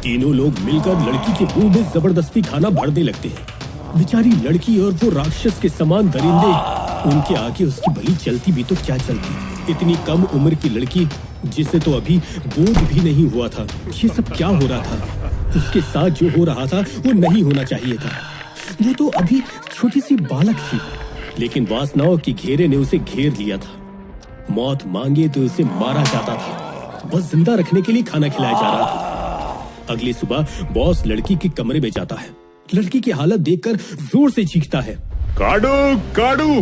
तीनों लोग मिलकर लड़की के मुंह में जबरदस्ती खाना भरने लगते हैं। बेचारी लड़की और वो राक्षस के समान दरिंदे, उनके आगे उसकी भली चलती भी तो क्या चलती। इतनी कम उम्र की लड़की जिसे तो अभी बोध भी नहीं हुआ था। ये सब क्या हो रहा था? उसके साथ जो हो रहा था वो नहीं होना चाहिए था। वो तो अभी छोटी सी बालक थी, लेकिन वासनाओं के घेरे ने उसे घेर लिया था। मौत मांगे तो उसे मारा जाता था, बस जिंदा रखने के लिए खाना खिलाया जा रहा था। अगली सुबह बॉस लड़की के कमरे में जाता है। लड़की की हालत देखकर जोर से चीखता है, काडू काडू।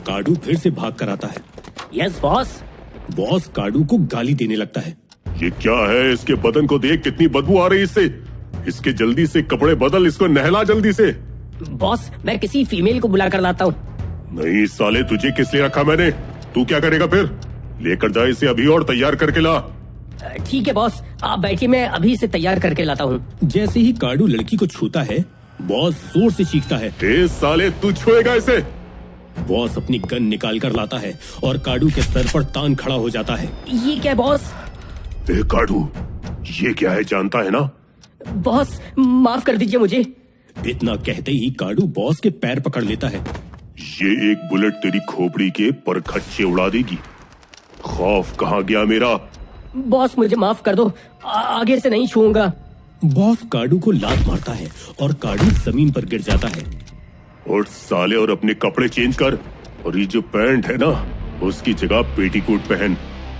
काडू फिर से भाग कर आता है। Yes boss. बॉस काडू को गाली देने लगता है। ये क्या है? इसके बदन को देख, कितनी बदबू आ रही है इससे। इसके जल्दी से कपड़े बदल, इसको नहला जल्दी से। बॉस मैं किसी फीमेल को बुला कर लाता हूँ। नहीं साले, तुझे किस लिए रखा मैंने? तू क्या करेगा फिर? लेकर जा इसे अभी और तैयार करके ला। ठीक है बॉस, आप बैठिए, मैं अभी इसे तैयार करके लाता हूँ। जैसे ही काडू लड़की को छूता है, बॉस जोर से चीखता है, ए साले, तू छुएगा इसे? बॉस अपनी गन निकाल कर लाता है और काडू के सर पर तान खड़ा हो जाता है। ये क्या बॉस? ए काडू, ये क्या है जानता है ना? बॉस माफ कर दीजिए मुझे। इतना कहते ही काडू बॉस के पैर पकड़ लेता है। ये एक बुलेट तेरी खोपड़ी के परखच्चे उड़ा देगी। खौफ कहाँ गया मेरा? बॉस मुझे माफ कर दो, आगे से नहीं छूऊंगा। बॉस काडू को लात मारता है और काडू जमीन पर गिर जाता है। और साले, और अपने कपड़े चेंज कर, और ये जो पैंट है ना, उसकी जगह पेटीकोट पहन,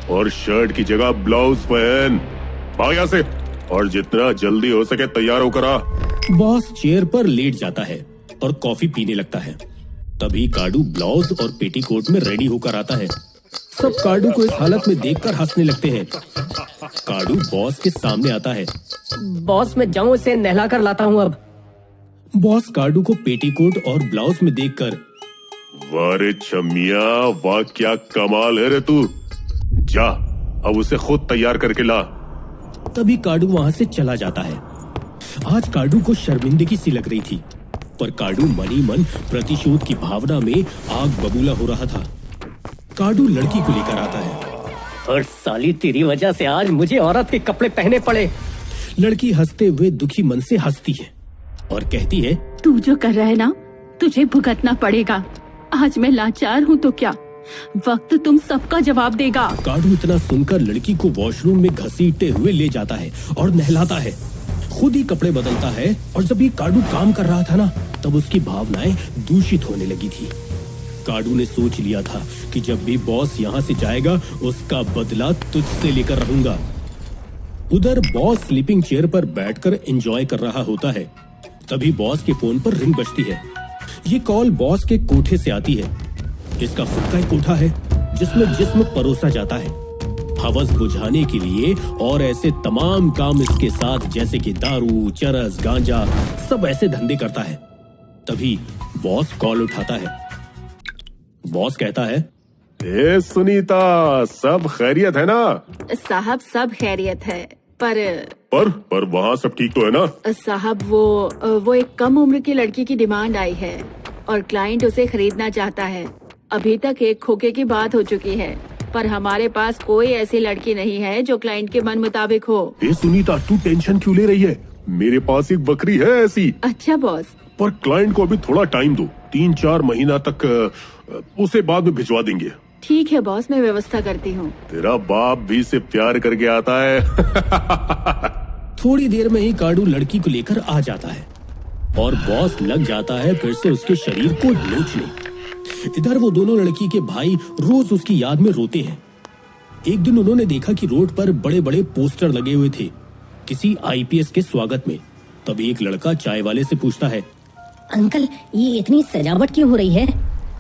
और शर्ट की जगह ब्लाउज पहन। भाग यहाँ से, और जितना जल्दी हो सके तैयार होकर आ। बॉस चेयर पर लेट जाता है और कॉफी पीने लगता है। तभी काडू ब्लाउज और पेटीकोट में रेडी होकर आता है। सब काडू को इस हालत में देखकर हंसने लगते हैं। काडू बॉस के सामने आता है। बॉस मैं जाऊं, इसे नहला कर लाता हूँ अब। बॉस काडू को पेटीकोट और ब्लाउज में देखकर, वाह रे छमिया, वाह क्या कमाल है रे तू। जा, अब उसे खुद तैयार करके ला। तभी काडू वहाँ से चला जाता है। आज काडू को शर्मिंदगी सी लग रही थी, पर काडू मनी मन प्रतिशोध की भावना में आग बबूला हो रहा था। काडू लड़की को लेकर आता है। और साली, तेरी वजह से आज मुझे औरत के कपड़े पहने पड़े। लड़की हंसते हुए दुखी मन से हंसती है और कहती है, तू जो कर रहा है ना, तुझे भुगतना पड़ेगा। आज मैं लाचार हूँ तो क्या, वक्त तुम सबका जवाब देगा। काडू इतना सुनकर लड़की को वॉशरूम में घसीटते हुए ले जाता है और नहलाता है। खुद ही कपड़े बदलता है। और जब ये काडू काम कर रहा था ना, तब उसकी भावनाएं दूषित होने लगी थी। काडू ने सोच लिया था कि जब भी बॉस यहाँ से जाएगा, उसका बदला तुझसे लेकर रहूंगा। उधर बॉस स्लीपिंग चेयर पर बैठकर एंजॉय कर रहा होता है। तभी बॉस के फोन पर रिंग बजती है। ये कॉल बॉस के कोठे से आती है। इसका खुद का एक कोठा है जिसमें जिस्म परोसा जाता है, हवस बुझाने के लिए, और ऐसे तमाम काम इसके साथ, जैसे कि दारू, चरस, गांजा, सब ऐसे धंधे करता है। तभी बॉस कॉल उठाता है। बॉस कहता है, ए सुनीता, सब खैरियत है ना? साहब सब खैरियत है, पर वहाँ सब ठीक तो है ना? साहब वो एक कम उम्र की लड़की की डिमांड आई है और क्लाइंट उसे खरीदना चाहता है। अभी तक एक खोखे की बात हो चुकी है, पर हमारे पास कोई ऐसी लड़की नहीं है जो क्लाइंट के मन मुताबिक हो। ए सुनीता, तू टेंशन क्यों ले रही है? मेरे पास एक बकरी है ऐसी। अच्छा बॉस, पर क्लाइंट को अभी थोड़ा टाइम दो, 3-4 महीना तक, उसे बाद में भिजवा देंगे। ठीक है बॉस, मैं व्यवस्था करती हूँ। तेरा बाप भी इसे प्यार करके आता है। थोड़ी देर में ही काडू लड़की को लेकर आ जाता है और बॉस लग जाता है फिर से उसके शरीर को नोचने। इधर वो दोनों लड़की के भाई रोज उसकी याद में रोते हैं। एक दिन उन्होंने देखा कि रोड पर बड़े बड़े पोस्टर लगे हुए थे किसी आईपीएस के स्वागत में। तभी एक लड़का चाय वाले से पूछता है, अंकल ये इतनी सजावट क्यों हो रही है?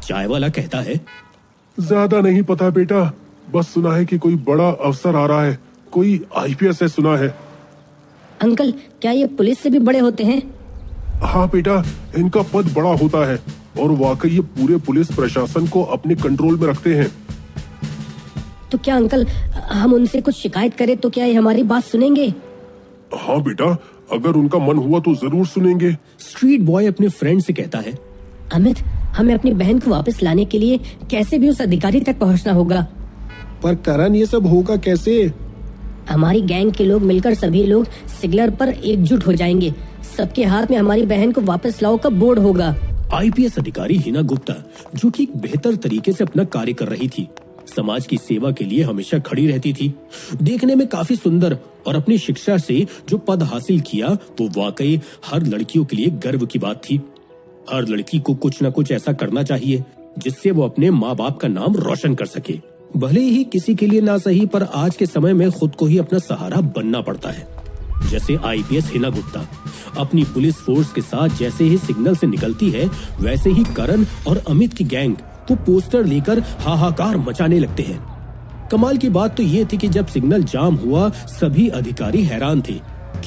चाय वाला कहता है, ज्यादा नहीं पता बेटा, बस सुना है कि कोई बड़ा अफसर आ रहा है, कोई आईपीएस है सुना है। अंकल क्या ये पुलिस से भी बड़े होते हैं? हाँ बेटा, इनका पद बड़ा होता है और वाकई ये पूरे पुलिस प्रशासन को अपने कंट्रोल में रखते हैं। तो क्या अंकल हम उनसे कुछ शिकायत करें तो क्या ये हमारी बात सुनेंगे? हाँ बेटा, अगर उनका मन हुआ तो जरूर सुनेंगे। स्ट्रीट बॉय अपने फ्रेंड से कहता है, अमित हमें अपनी बहन को वापस लाने के लिए कैसे भी उस अधिकारी तक पहुंचना होगा। पर करण, ये सब होगा कैसे? हमारी गैंग के लोग मिलकर सभी लोग सिग्नल पर एकजुट हो जाएंगे। सबके हाथ में हमारी बहन को वापस लाओ का बोर्ड होगा। आईपीएस अधिकारी हिना गुप्ता, जो कि एक बेहतर तरीके से अपना कार्य कर रही थी, समाज की सेवा के लिए हमेशा खड़ी रहती थी। देखने में काफी सुंदर और अपनी शिक्षा से जो पद हासिल किया वो वाकई हर लड़कियों के लिए गर्व की बात थी। हर लड़की को कुछ न कुछ ऐसा करना चाहिए जिससे वो अपने माँ बाप का नाम रोशन कर सके। भले ही किसी के लिए ना सही, पर आज के समय में खुद को ही अपना सहारा बनना पड़ता है। जैसे आईपीएस हिना गुप्ता अपनी पुलिस फोर्स के साथ जैसे ही सिग्नल से निकलती है, वैसे ही करण और अमित की गैंग वो पोस्टर लेकर हाहाकार मचाने लगते हैं। कमाल की बात तो ये थी कि जब सिग्नल जाम हुआ सभी अधिकारी हैरान थे।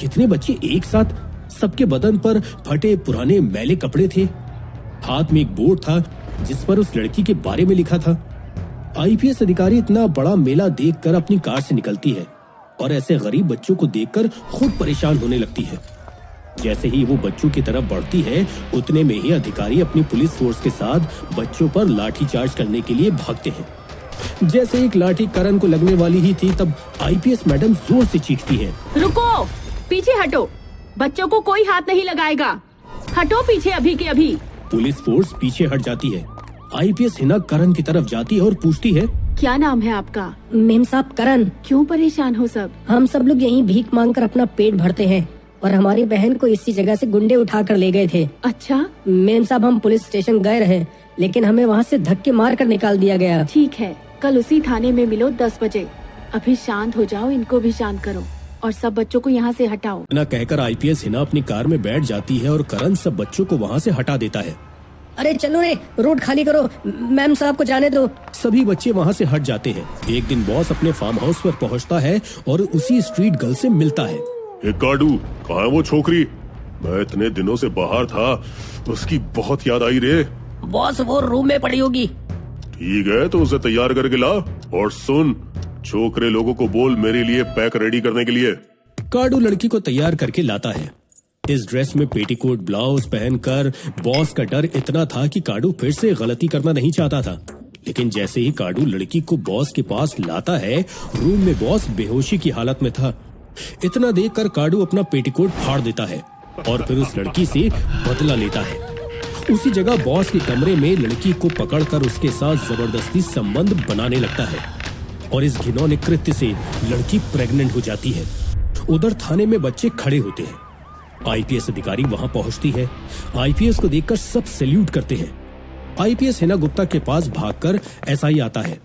कितने बच्चे एक साथ, सबके बदन पर फटे पुराने मैले कपड़े थे। हाथ में एक बोर्ड था जिस पर उस लड़की के बारे में लिखा था। आईपीएस अधिकारी इतना बड़ा मेला देखकर अपनी कार से निकलती है और ऐसे गरीब बच्चों को देखकर खुद परेशान होने लगती है। जैसे ही वो बच्चों की तरफ बढ़ती है, उतने में ही अधिकारी अपनी पुलिस फोर्स के साथ बच्चों पर लाठीचार्ज करने के लिए भागते हैं। जैसे एक लाठी करण को लगने वाली ही थी, तब आईपीएस मैडम जोर से चीखती है, रुको, पीछे हटो, बच्चों को कोई हाथ नहीं लगाएगा, हटो पीछे अभी के अभी। पुलिस फोर्स पीछे हट जाती है। आईपीएस हिना करण की तरफ जाती है और पूछती है, क्या नाम है आपका? मेम साहब करण। क्यों परेशान हो सब? हम सब लोग यहीं भीख मांगकर अपना पेट भरते हैं और हमारी बहन को इसी जगह से गुंडे उठा कर ले गए थे। अच्छा मेम साहब, हम पुलिस स्टेशन गए रहे, लेकिन हमें वहाँ से धक्के मार कर निकाल दिया गया। ठीक है, कल उसी थाने में मिलो 10 बजे। अभी शांत हो जाओ, इनको भी शांत करो और सब बच्चों को यहाँ से हटाओ। ना कहकर आईपीएस हिना अपनी कार में बैठ जाती है और करण सब बच्चों को वहाँ से हटा देता है। अरे चलो रे, रोड खाली करो, मैम साहब को जाने दो। सभी बच्चे वहाँ से हट जाते हैं। एक दिन बॉस अपने फार्म हाउस पर पहुँचता है और उसी स्ट्रीट गर्ल से मिलता है। काडू, कहाँ है वो छोकरी? मैं इतने दिनों से बाहर था, उसकी बहुत याद आई रे। बॉस वो रूम में पड़ी होगी। ठीक है, तो उसे तैयार करके ला और सुन, छोकरे लोगों को बोल मेरे लिए पैक रेडी करने के लिए। काडू लड़की को तैयार करके लाता है। इस ड्रेस में पेटीकोट ब्लाउज पहनकर बॉस का डर इतना था कि काडू फिर से गलती करना नहीं चाहता था। लेकिन जैसे ही काडू लड़की को बॉस के पास लाता है, रूम में बॉस बेहोशी की हालत में था। इतना देखकर काडू अपना पेटीकोट फाड़ देता है और फिर उस लड़की से बदला लेता है। उसी जगह बॉस के कमरे में लड़की को पकड़कर उसके साथ जबरदस्ती संबंध बनाने लगता है और इस घिनौने कृत्य से लड़की प्रेग्नेंट हो जाती है। उधर थाने में बच्चे खड़े होते हैं। आईपीएस अधिकारी वहां पहुंचती है। आईपीएस को देखकर सब सैल्यूट करते हैं। आईपीएस हिना गुप्ता के पास भागकर एसआई आता है।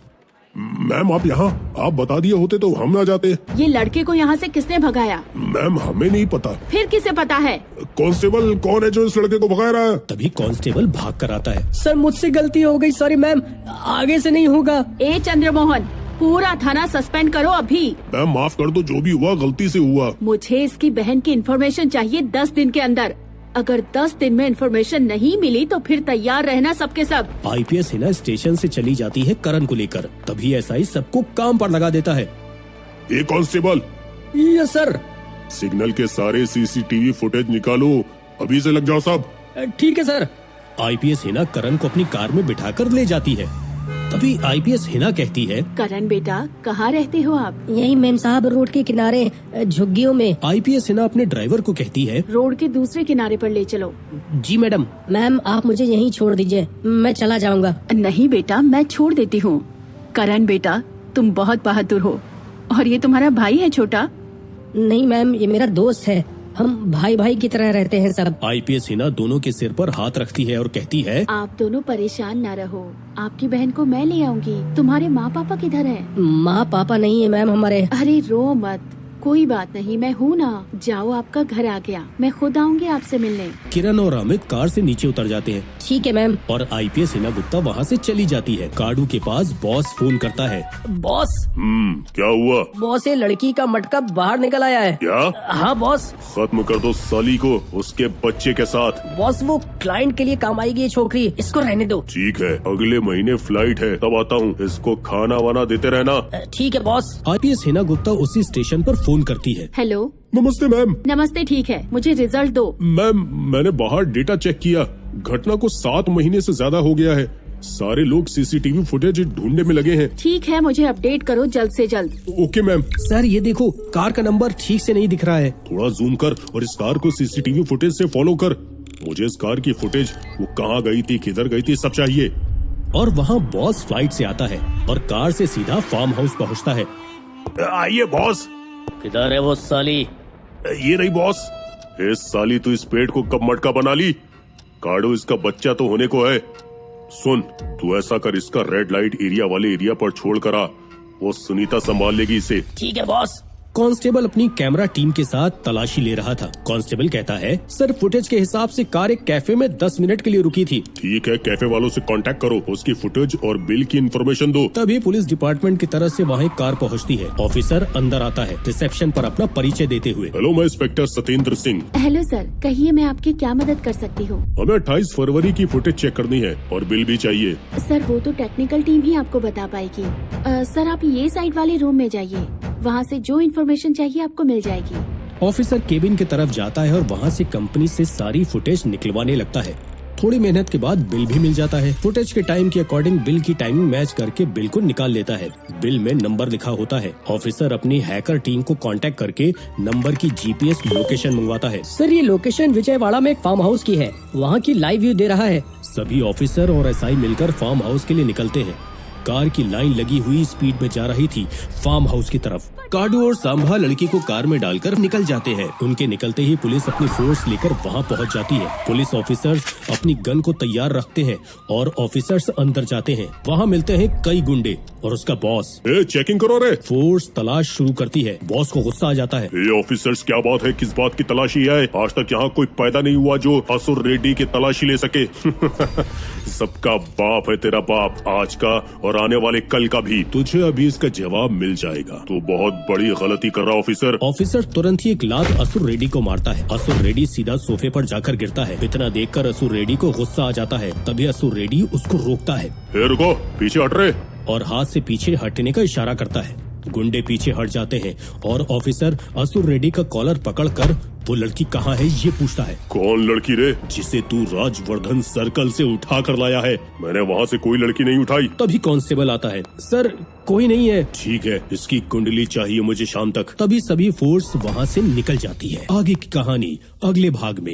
मैम आप यहाँ, आप बता दिए होते तो हम ना जाते। ये लड़के को यहाँ से किसने भगाया? मैम हमें नहीं पता। फिर किसे पता है? कांस्टेबल कौन है जो इस लड़के को भगा रहा है? तभी कांस्टेबल भाग कर आता है। सर मुझसे गलती हो गई, सॉरी मैम, आगे से नहीं होगा। ए चंद्रमोहन, पूरा थाना सस्पेंड करो अभी। मैम माफ कर दो, जो भी हुआ गलती से हुआ। मुझे इसकी बहन की इन्फॉर्मेशन चाहिए 10 दिन के अंदर। अगर 10 दिन में इन्फॉर्मेशन नहीं मिली तो फिर तैयार रहना सबके सब। आईपीएस हिना स्टेशन से चली जाती है करण को लेकर। तभी एसआई सबको काम पर लगा देता है। ए कांस्टेबल। Yes sir. सिग्नल के सारे सीसीटीवी फुटेज निकालो, अभी से लग जाओ सब। ठीक है सर। आईपीएस हिना करण को अपनी कार में बिठाकर ले जाती है। तभी आईपीएस हिना कहती है, करण बेटा, कहाँ रहते हो आप? यही मेम साहब, रोड के किनारे झुग्गियों में। आईपीएस हिना अपने ड्राइवर को कहती है, रोड के दूसरे किनारे पर ले चलो। जी मैडम। मैम आप मुझे यहीं छोड़ दीजिए, मैं चला जाऊंगा। नहीं बेटा, मैं छोड़ देती हूँ। करण बेटा, तुम बहुत बहादुर हो। और ये तुम्हारा भाई है छोटा? नहीं मैम, ये मेरा दोस्त है, हम भाई भाई की तरह रहते हैं सब। आईपीएस हिना दोनों के सिर पर हाथ रखती है और कहती है, आप दोनों परेशान न रहो, आपकी बहन को मैं ले आऊंगी। तुम्हारे माँ पापा किधर है? माँ पापा नहीं है मैम हमारे। अरे रो मत, कोई बात नहीं, मैं हूँ ना। जाओ, आपका घर आ गया, मैं खुद आऊंगी आपसे मिलने। किरण और अमित कार से नीचे उतर जाते हैं। ठीक है मैम। और आईपीएस हिना गुप्ता वहाँ से चली जाती है। काडू के पास बॉस फोन करता है। बॉस। क्या हुआ? बॉस, ये लड़की का मटका बाहर निकल आया है। क्या? हाँ बॉस। खत्म कर दो साली को उसके बच्चे के साथ। बॉस वो क्लाइंट के लिए काम आएगी ये छोकरी, इसको रहने दो। ठीक है, अगले महीने फ्लाइट है, तब आता हूँ। इसको खाना वाना देते रहना। ठीक है बॉस। आईपीएस हिना गुप्ता उसी स्टेशन पर फोन करती है। हेलो। नमस्ते मैम। नमस्ते, ठीक है, मुझे रिजल्ट दो। मैम मैंने बाहर डेटा चेक किया, घटना को 7 महीने से ज्यादा हो गया है। सारे लोग सीसीटीवी फुटेज ढूंढने में लगे हैं। ठीक है, मुझे अपडेट करो जल्द से जल्द। Okay ma'am. सर ये देखो, कार का नंबर ठीक से नहीं दिख रहा है। थोड़ा जूम कर और इस कार को सीसीटीवी फुटेज से फॉलो कर। मुझे इस कार की फुटेज, वो कहाँ गई थी, किधर गई थी, सब चाहिए। और वहाँ बॉस फ्लाइट से आता है और कार से सीधा फार्म हाउस पहुँचता है। आइए बॉस। किधर है वो साली? ये रही बॉस। इस साली तू इस पेड़ को कब मटका बना ली? कार्डो इसका बच्चा तो होने को है। सुन, तू ऐसा कर, इसका रेड लाइट एरिया वाले एरिया पर छोड़ कर आ। वो सुनीता संभाल लेगी इसे। ठीक है बॉस। कांस्टेबल अपनी कैमरा टीम के साथ तलाशी ले रहा था। कांस्टेबल कहता है, सर फुटेज के हिसाब से कार एक कैफे में 10 मिनट के लिए रुकी थी। ठीक है, कैफे वालों से कांटेक्ट करो, उसकी फुटेज और बिल की इन्फॉर्मेशन दो। तभी पुलिस डिपार्टमेंट की तरफ से वहाँ एक कार पहुँचती है। ऑफिसर अंदर आता है रिसेप्शन पर अपना परिचय देते हुए। हेलो, मैं inspector Satyendra Singh. Hello sir, कहिए मैं आपकी क्या मदद कर सकती हूँ? हमें 28 फरवरी की फुटेज चेक करनी है और बिल भी चाहिए। सर वो तो टेक्निकल टीम ही आपको बता पाएगी। सर आप ये साइड वाले रूम में जाइए, वहाँ से जो इन्फॉर्मेशन चाहिए आपको मिल जाएगी। ऑफिसर केबिन की तरफ जाता है और वहाँ से कंपनी से सारी फुटेज निकलवाने लगता है। थोड़ी मेहनत के बाद बिल भी मिल जाता है। फुटेज के टाइम के अकॉर्डिंग बिल की टाइमिंग मैच करके बिल को निकाल लेता है। बिल में नंबर लिखा होता है। ऑफिसर अपनी हैकर टीम को कांटेक्ट करके नंबर की जीपीएस लोकेशन मंगवाता है। सर ये लोकेशन विजयवाड़ा में एक फार्म हाउस की है, वहाँ की लाइव व्यू दे रहा है। सभी ऑफिसर और एसआई मिलकर फार्म हाउस के लिए निकलते हैं। कार की लाइन लगी हुई स्पीड में जा रही थी फार्म हाउस की तरफ। कार्डो और सांभा लड़की को कार में डालकर निकल जाते हैं। उनके निकलते ही पुलिस अपनी फोर्स लेकर वहां पहुंच जाती है। पुलिस ऑफिसर्स अपनी गन को तैयार रखते हैं और ऑफिसर्स अंदर जाते हैं। वहां मिलते हैं कई गुंडे और उसका बॉस। चेकिंग करो रे। फोर्स तलाश शुरू करती है। बॉस को गुस्सा आ जाता है। ऑफिसर्स, क्या बात है, किस बात की तलाशी है? आज तक यहाँ कोई पैदा नहीं हुआ जो असुर रेड्डी की तलाशी ले सके। सबका बाप है तेरा बाप, आज का और आने वाले कल का भी। तुझे अभी इसका जवाब मिल जाएगा। तू बहुत बड़ी गलती कर रहा ऑफिसर। ऑफिसर तुरंत ही एक लात असुर रेड्डी को मारता है। असुर रेड्डी सीधा सोफे पर जाकर गिरता है। इतना देखकर असुर रेड्डी को गुस्सा आ जाता है। तभी असुर रेड्डी उसको रोकता है। रुको, पीछे हट रहे। और हाथ से पीछे हटने का इशारा करता है। गुंडे पीछे हट जाते हैं और ऑफिसर असुर रेड्डी का कॉलर पकड़कर वो लड़की कहाँ है ये पूछता है। कौन लड़की रे? जिसे तू राजवर्धन सर्कल से उठा कर लाया है। मैंने वहाँ से कोई लड़की नहीं उठाई। तभी कांस्टेबल आता है। सर कोई नहीं है। ठीक है, इसकी कुंडली चाहिए मुझे शाम तक। तभी सभी फोर्स वहाँ से निकल जाती है। आगे की कहानी अगले भाग में।